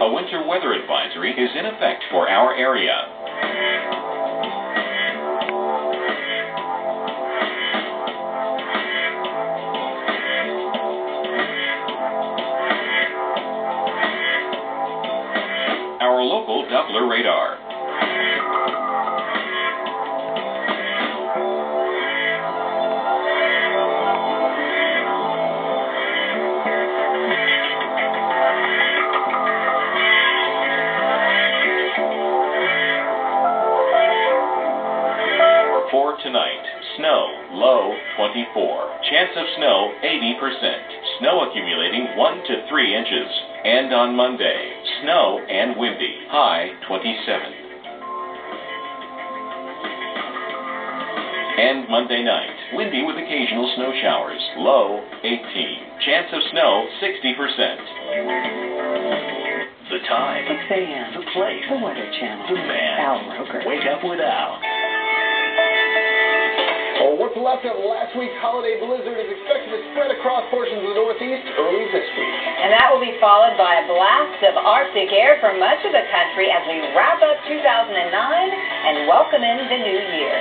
A winter weather advisory is in effect for our area. Our local Doppler radar. For tonight, snow, low 24. Chance of snow 80%. Snow accumulating 1 to 3 inches. And on Monday, snow and windy, high 27. And Monday night, windy with occasional snow showers, low 18. Chance of snow 60%. The time, 6 a.m. the place, the Weather Channel, the man, Al Roker. Wake Up with Al. Well, what's left of last week's holiday blizzard is expected to spread across portions of the Northeast early this week. And that will be followed by a blast of Arctic air for much of the country as we wrap up 2009 and welcome in the new year.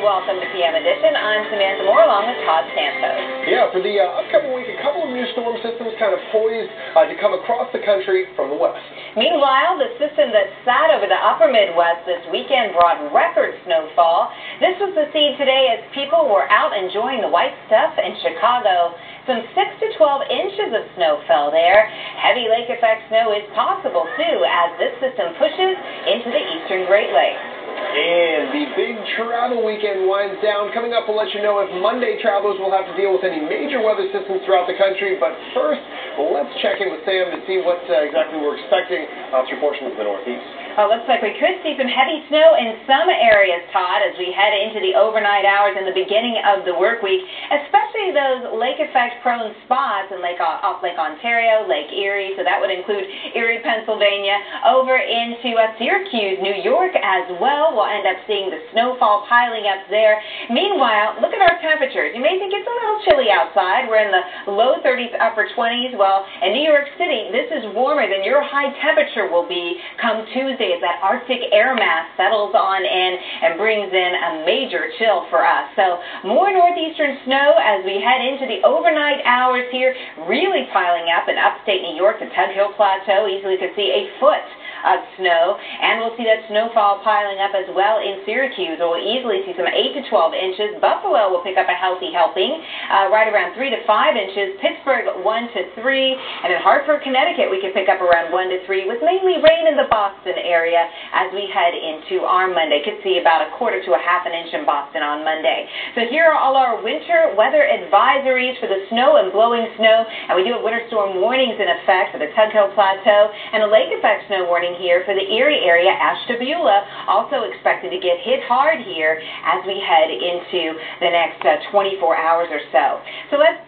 Welcome to PM Edition. I'm Samantha Moore along with Todd Santos. Yeah, for the upcoming week, a couple of new storm systems kind of poised to come across the country from the west. Meanwhile, the system that sat over the upper Midwest this weekend brought record snowfall. This was the scene today as people were out enjoying the white stuff in Chicago. Some 6 to 12 inches of snow fell there. Heavy lake effect snow is possible, too, as this system pushes into the eastern Great Lakes. And the big travel weekend winds down. Coming up, we'll let you know if Monday travelers will have to deal with any major weather systems throughout the country. But first, let's check in with Sam to see what exactly we're expecting through portions of the Northeast. Looks like we could see some heavy snow in some areas, Todd, as we head into the overnight hours and the beginning of the work week, especially those lake effect prone spots in off Lake Ontario, Lake Erie, so that would include Erie, Pennsylvania, over into Syracuse, New York as well. We'll end up seeing the snowfall piling up there. Meanwhile, look at our temperatures. You may think it's a little chilly outside. We're in the low 30s, upper 20s. Well, in New York City, this is warmer than your high temperature will be come Tuesday as that Arctic air mass settles on in and brings in a major chill for us. So more northeastern snow as we head into the overnight hours here, really piling up in upstate New York, the Tug Hill Plateau. Easily could see a foot of snow, and we'll see that snowfall piling up as well in Syracuse. We'll easily see some 8 to 12 inches. Buffalo will pick up a healthy helping, right around 3 to 5 inches. Pittsburgh 1 to 3, and in Hartford, Connecticut, we could pick up around 1 to 3 with mainly rain in the Boston area as we head into our Monday. Could see about a quarter to a half an inch in Boston on Monday. So here are all our winter weather advisories for the snow and blowing snow, and we do have winter storm warnings in effect for the Tug Hill Plateau and a lake effect snow warning here for the Erie area. Ashtabula also expected to get hit hard here as we head into the next 24 hours or so. So let's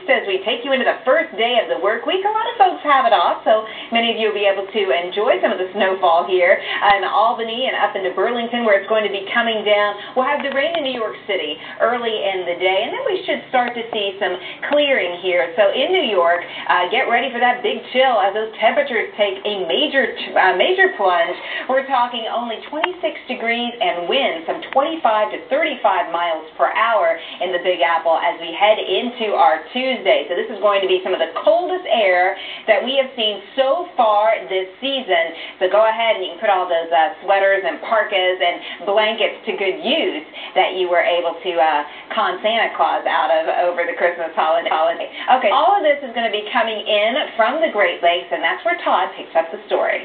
as we take you into the first day of the work week. A lot of folks have it off, so many of you will be able to enjoy some of the snowfall here in Albany and up into Burlington, where it's going to be coming down. We'll have the rain in New York City early in the day, and then we should start to see some clearing here. So in New York, get ready for that big chill as those temperatures take a major plunge. We're talking only 26 degrees and winds from 25 to 35 miles per hour in the Big Apple as we head into our Tuesday. So this is going to be some of the coldest air that we have seen so far this season. So go ahead and you can put all those sweaters and parkas and blankets to good use that you were able to con Santa Claus out of over the Christmas holiday. Okay, all of this is going to be coming in from the Great Lakes, and that's where Todd picks up the story.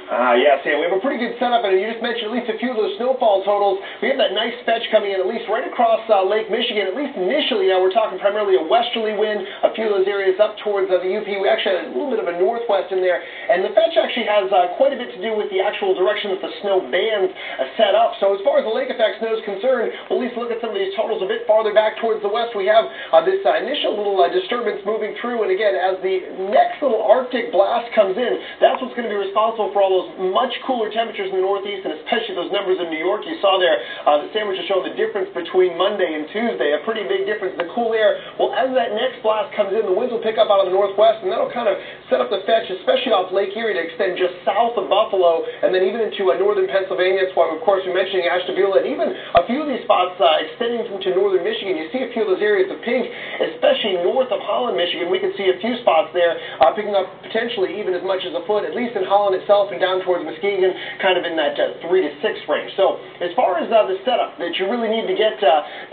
Yeah, Sam, we have a pretty good setup, and you just mentioned at least a few of those snowfall totals. We have that nice fetch coming in at least right across Lake Michigan, at least initially. Now we're talking primarily a westerly wind, a few of those areas up towards the UP. We actually had a little bit of a northwest in there, and the fetch actually has quite a bit to do with the actual direction that the snow bands set up. So as far as the lake effect snow is concerned, we'll at least look at some of these totals a bit farther back towards the west. We have this initial little disturbance moving through, and again, as the next little Arctic blast comes in, that's what's going to be responsible for all those much cooler temperatures in the Northeast, and especially those numbers in New York. You saw there, the sandwich is showing the difference between Monday and Tuesday, a pretty big difference in the cool air. Well, as that next blast comes in, the winds will pick up out of the northwest, and that'll kind of set up the fetch, especially off Lake Erie, to extend just south of Buffalo, and then even into northern Pennsylvania. That's why, of course, we're mentioning Ashtabula, and even a few of these spots extending into northern Michigan. You see a few of those areas of pink, especially north of Holland, Michigan. We can see a few spots there picking up potentially even as much as a foot, at least in Holland itself and down towards Muskegon, kind of in that 3 to 6 range. So as far as the setup that you really need to get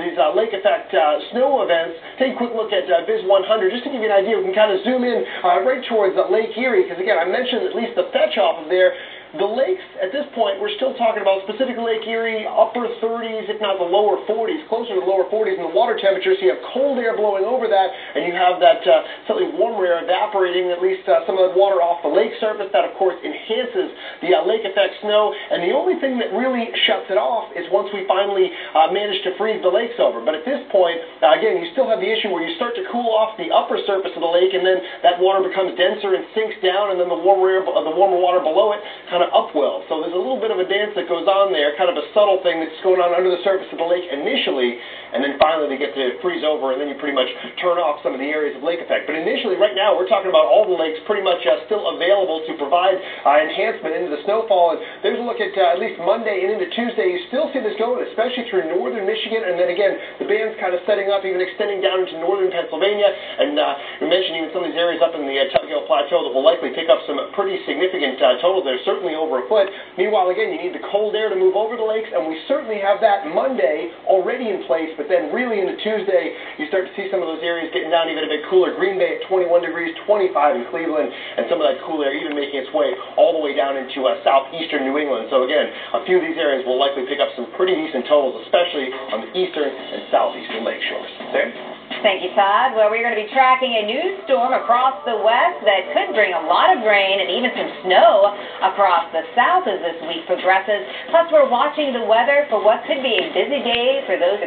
these lake effect snow events, take a quick look at Viz 100 just to give you an idea. We can kind of zoom in right towards Lake Erie, because again, I mentioned at least the fetch off of there. The lakes, at this point, we're still talking about specifically Lake Erie, upper 30s, if not the lower 40s, closer to the lower 40s in the water temperature. So you have cold air blowing over that, and you have that slightly warmer air evaporating at least some of the water off the lake surface. That, of course, enhances the lake effect snow. And the only thing that really shuts it off is once we finally manage to freeze the lakes over. But at this point, again, you still have the issue where you start to cool off the upper surface of the lake, and then that water becomes denser and sinks down, and then the warmer water below it kind of upwell. So there's a little bit of a dance that goes on there, kind of a subtle thing that's going on under the surface of the lake initially, and then finally they get to freeze over, and then you pretty much turn off some of the areas of lake effect. But initially, right now, we're talking about all the lakes pretty much still available to provide enhancement into the snowfall. And there's a look at least Monday and into Tuesday. You still see this going, especially through northern Michigan, and then again, the band's kind of setting up, even extending down into northern Pennsylvania. And we mentioned even some of these areas up in the Tug Hill Plateau that will likely pick up some pretty significant totals. They're certainly over a foot. Meanwhile, again, you need the cold air to move over the lakes, and we certainly have that Monday already in place, but then really into Tuesday, you start to see some of those areas getting down even a bit cooler. Green Bay at 21 degrees, 25 in Cleveland, and some of that cool air even making its way all the way down into southeastern New England. So again, a few of these areas will likely pick up some pretty decent totals, especially on the eastern and southeastern lake shores. There. Thank you, Todd. Well, we're going to be tracking a new storm across the west that could bring a lot of rain and even some snow across the south as this week progresses. Plus, we're watching the weather for what could be a busy day for those